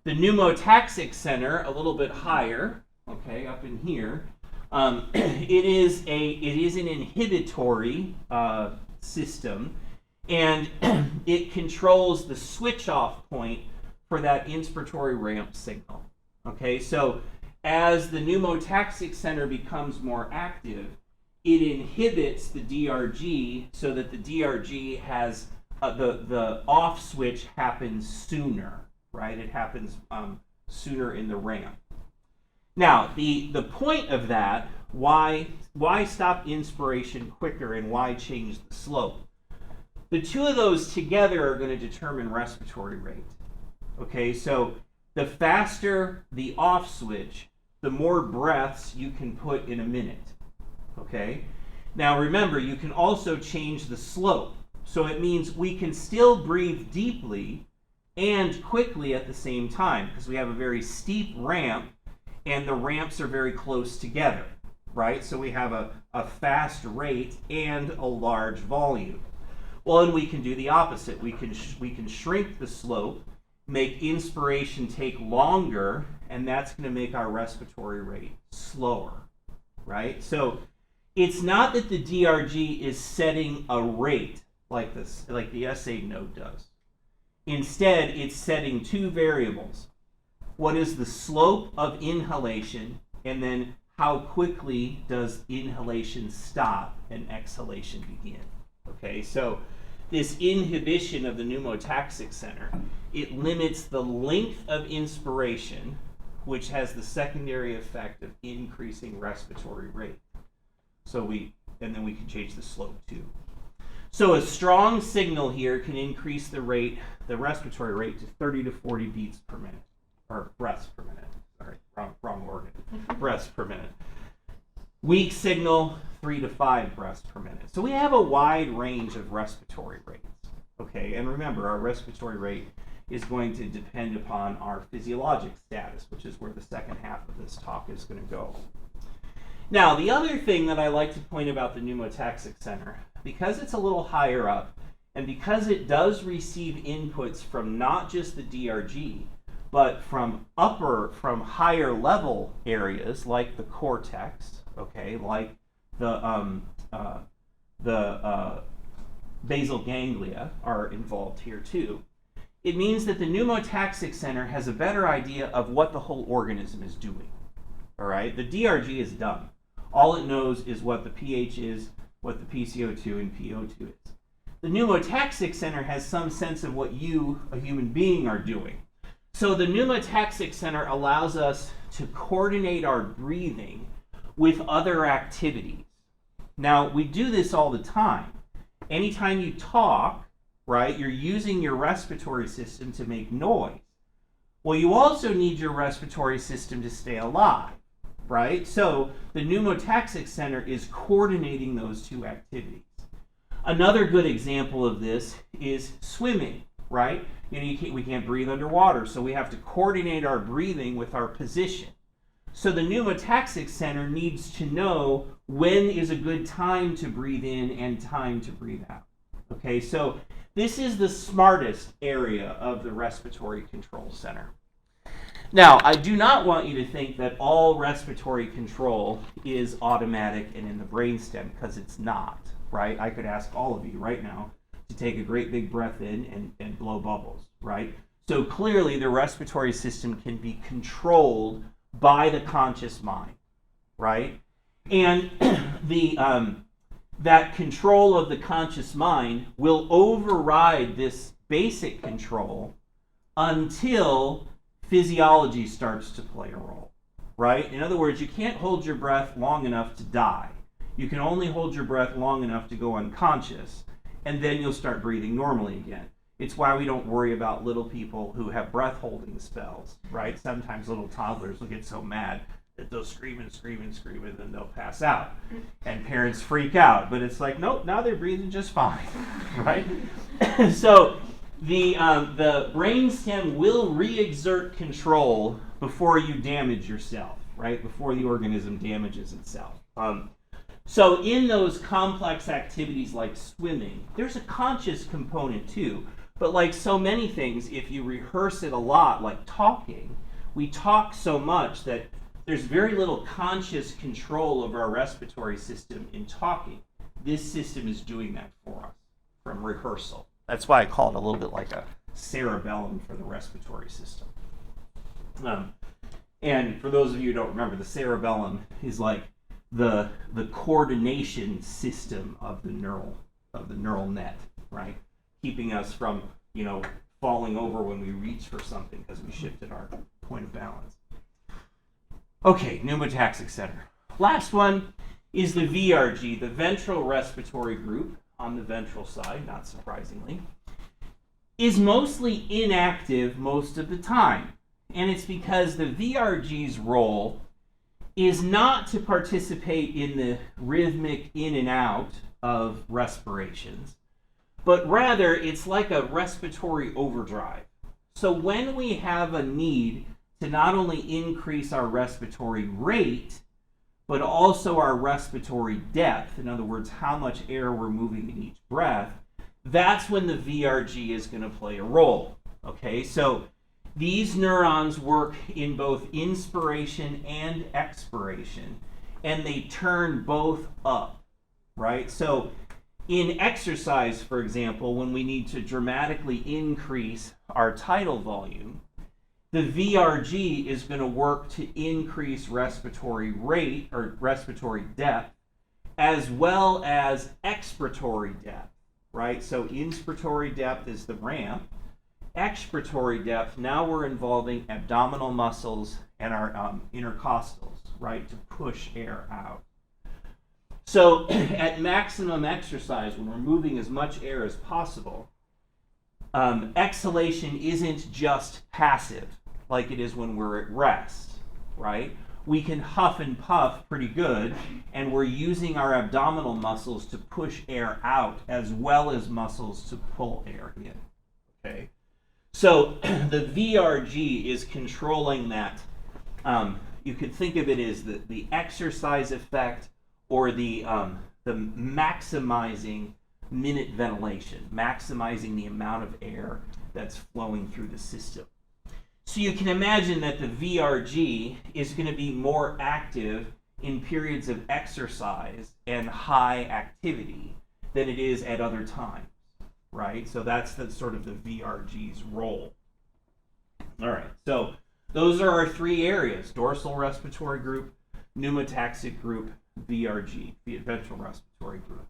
The pneumotaxic center, a little bit higher, okay, up in here, it is an inhibitory system, and it controls the switch-off point for that inspiratory ramp signal. Okay, so as the pneumotaxic center becomes more active, it inhibits the DRG so that the DRG has the off switch happens sooner, right? It happens sooner in the ramp. Now, the point of that, why stop inspiration quicker and why change the slope? The two of those together are going to determine respiratory rate. Okay, so the faster the off switch, the more breaths you can put in a minute. Okay, now remember, you can also change the slope. So it means we can still breathe deeply and quickly at the same time, because we have a very steep ramp and the ramps are very close together, right? So we have a fast rate and a large volume. Well, and we can do the opposite. We can shrink the slope, make inspiration take longer, and that's going to make our respiratory rate slower, right? So it's not that the DRG is setting a rate like the essay node does. Instead, it's setting two variables. What is the slope of inhalation, and then how quickly does inhalation stop and exhalation begin? Okay, so this inhibition of the pneumotaxic center, it limits the length of inspiration, which has the secondary effect of increasing respiratory rate. And then we can change the slope too. So a strong signal here can increase the respiratory rate to 30 to 40 beats per minute, or breaths per minute. Sorry, wrong organ. Breaths per minute. Weak signal, 3 to 5 breaths per minute. So we have a wide range of respiratory rates. Okay, and remember, our respiratory rate is going to depend upon our physiologic status, which is where the second half of this talk is going to go. Now, the other thing that I like to point about the pneumotaxic center, because it's a little higher up, and because it does receive inputs from not just the DRG, but from higher level areas like the cortex, okay, like the basal ganglia are involved here too. It means that the pneumotaxic center has a better idea of what the whole organism is doing. All right, the DRG is dumb. All it knows is what the pH is, what the PCO2 and PO2 is. The pneumotaxic center has some sense of what you, a human being, are doing. So the pneumotaxic center allows us to coordinate our breathing with other activities. Now, we do this all the time. Anytime you talk, right, you're using your respiratory system to make noise. Well, you also need your respiratory system to stay alive, right? So the pneumotaxic center is coordinating those two activities. Another good example of this is swimming, right? We can't breathe underwater, so we have to coordinate our breathing with our position. So the pneumotaxic center needs to know when is a good time to breathe in and time to breathe out. Okay, so this is the smartest area of the respiratory control center. Now, I do not want you to think that all respiratory control is automatic and in the brainstem, because it's not, right? I could ask all of you right now to take a great big breath in and blow bubbles, right? So clearly the respiratory system can be controlled by the conscious mind, right? And that control of the conscious mind will override this basic control until physiology starts to play a role, right? In other words, you can't hold your breath long enough to die. You can only hold your breath long enough to go unconscious, and then you'll start breathing normally again. It's why we don't worry about little people who have breath holding spells, right? Sometimes little toddlers will get so mad that they'll scream, and then they'll pass out. And parents freak out, but it's like, nope, now they're breathing just fine, right? So the brainstem will re-exert control before you damage yourself, right? Before the organism damages itself. So in those complex activities like swimming, there's a conscious component too, But like so many things, if you rehearse it a lot, like talking, we talk so much that there's very little conscious control of our respiratory system in talking. This system is doing that for us from rehearsal. That's why I call it a little bit like a cerebellum for the respiratory system. And for those of you who don't remember, the cerebellum is like the coordination system of the neural net, right? Keeping us from, falling over when we reach for something because we shifted our point of balance. Okay, pneumotaxic center. Last one is the VRG, the ventral respiratory group on the ventral side, not surprisingly, is mostly inactive most of the time. And it's because the VRG's role is not to participate in the rhythmic in and out of respirations, but rather it's like a respiratory overdrive. So when we have a need to not only increase our respiratory rate, but also our respiratory depth, in other words, how much air we're moving in each breath, that's when the VRG is going to play a role. Okay, so these neurons work in both inspiration and expiration, and they turn both up, right? So in exercise, for example, when we need to dramatically increase our tidal volume, the VRG is going to work to increase respiratory rate or respiratory depth as well as expiratory depth, right? So inspiratory depth is the ramp. Expiratory depth, now we're involving abdominal muscles and our intercostals, right, to push air out. So at maximum exercise, when we're moving as much air as possible, exhalation isn't just passive like it is when we're at rest, right? We can huff and puff pretty good, and we're using our abdominal muscles to push air out as well as muscles to pull air in, okay? So the VRG is controlling that. You could think of it as the exercise effect or the maximizing minute ventilation, maximizing the amount of air that's flowing through the system. So you can imagine that the VRG is going to be more active in periods of exercise and high activity than it is at other times, right? So that's the sort of the VRG's role. All right, so those are our three areas: dorsal respiratory group, pneumotaxic group, VRG, the ventral respiratory group.